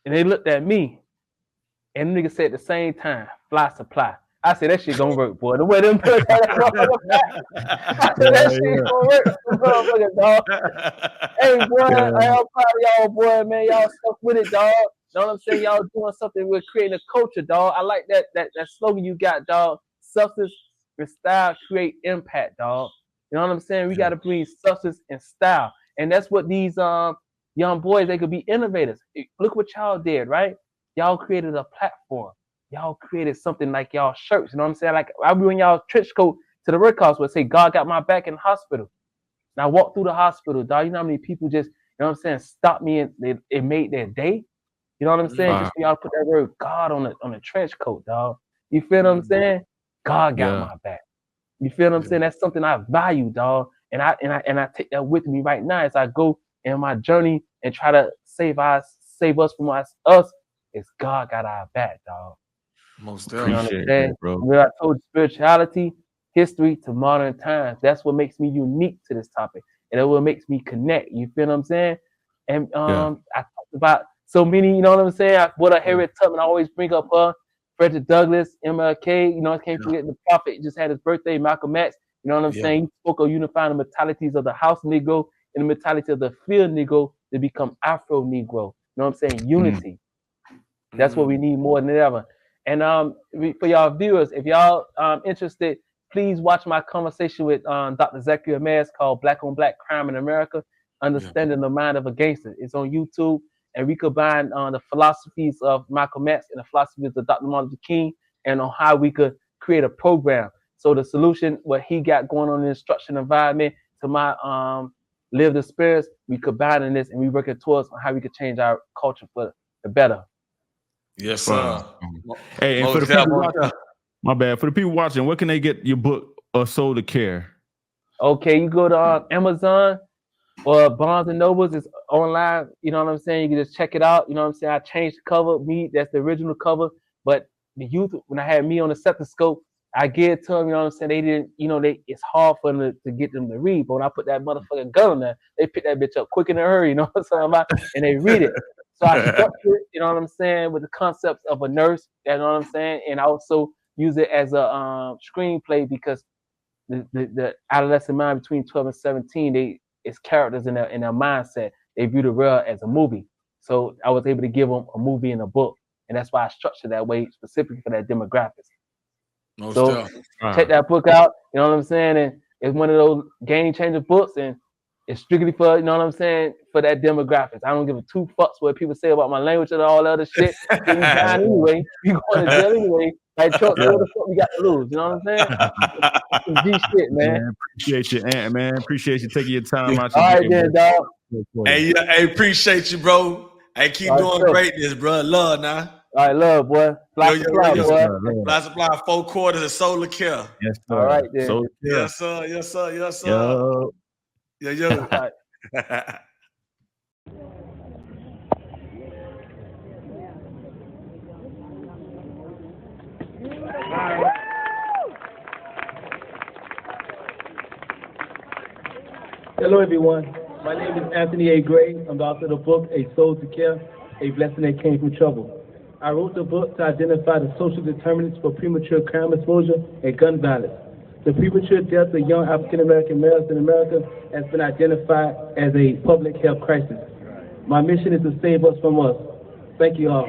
and they looked at me, and the nigga said at the same time, Fly Supply. I said, that shit gonna work, boy. The way them put that motherfucker back, I said, that shit gonna work, motherfucker, dog. Hey, boy, I'm proud of y'all, boy, man. Y'all stuck with it, dog. You know what I'm saying? Y'all doing something. We're creating a culture, dog. I like that slogan you got, dog. Substance and style create impact, dog. You know what I'm saying? We got to bring substance and style. And that's what these young boys, they could be innovators. Look what y'all did, right? Y'all created a platform. Y'all created something like y'all shirts. You know what I'm saying? Like I be in y'all trench coat to the workouts would say, God got my back in the hospital. And I walked through the hospital, dog. You know how many people just, you know what I'm saying, stopped me and it made their day? You know what I'm saying? Just y'all put that word God on the trench coat, dog. You feel what I'm saying? God got my back. You feel what I'm saying? That's something I value, dog. And I take that with me right now as I go in my journey and try to save us from us. It's God got our back, dog. Most definitely, that, bro. When I told spirituality, history to modern times, that's what makes me unique to this topic, and it what makes me connect. You feel what I'm saying? And I talked about so many. You know what I'm saying? Harriet Tubman I always bring up her, Frederick Douglass, MLK. You know, I can't forget the prophet just had his birthday, Malcolm X. You know what I'm saying? He spoke of unifying the mentalities of the house Negro and the mentality of the field Negro to become Afro Negro. You know what I'm saying? Unity. That's what we need more than ever. And for y'all viewers, if y'all interested, please watch my conversation with Dr. Zachary Amez called Black on Black Crime in America, Understanding the Mind of a Gangster. It's on YouTube, and we combine the philosophies of Malcolm X and the philosophies of Dr. Martin Luther King, and on how we could create a program. So the solution, what he got going on in the instruction environment, to my lived experience, we combining this and we working towards how we could change our culture for the better. Yes, sir. Hey, and for the people watching, my bad. For the people watching, where can they get your book, A Soul to Care? Okay, you go to Amazon or Barnes and Nobles. It's online. You know what I'm saying? You can just check it out. You know what I'm saying? I changed the cover. That's the original cover. But the youth, when I had me on the stethoscope, I gave it to them. You know what I'm saying? They didn't. You know, it's hard for them to get them to read. But when I put that motherfucking gun on there, they pick that bitch up quick in a hurry. You know what I'm saying? And they read it. So I structure it, you know what I'm saying, with the concepts of a nurse, you know what I'm saying, and I also use it as a screenplay because the adolescent mind between 12 and 17, it's characters in their mindset. They view the world as a movie. So I was able to give them a movie and a book, and that's why I structured that way specifically for that demographics. Check that book out, you know what I'm saying, and it's one of those game changer books, and it's strictly for, you know what I'm saying, for that demographics. I don't give a two fucks what people say about my language and all that other shit. Get me down anyway. You going to jail anyway. Like Trump, what the fuck we got to lose? You know what I'm saying? Some G shit, man. Appreciate you, Ant, man. Appreciate you taking your time out. All right, then, dog. Hey, appreciate you, bro. Hey, keep doing greatness, bro. Love now. All right, love, boy. Fly Supply, boy. Fly Supply, 4 quarters of Solar Care. Yes, sir. All right, then. Yes, sir. Yes, sir. Yes, sir. Yo. All right. Hello, everyone. My name is Anthony A. Gray. I'm the author of the book, A Soul to Care, A Blessing That Came from Trouble. I wrote the book to identify the social determinants for premature crime exposure and gun violence. The premature death of young African-American males in America has been identified as a public health crisis. My mission is to save us from us. Thank you all.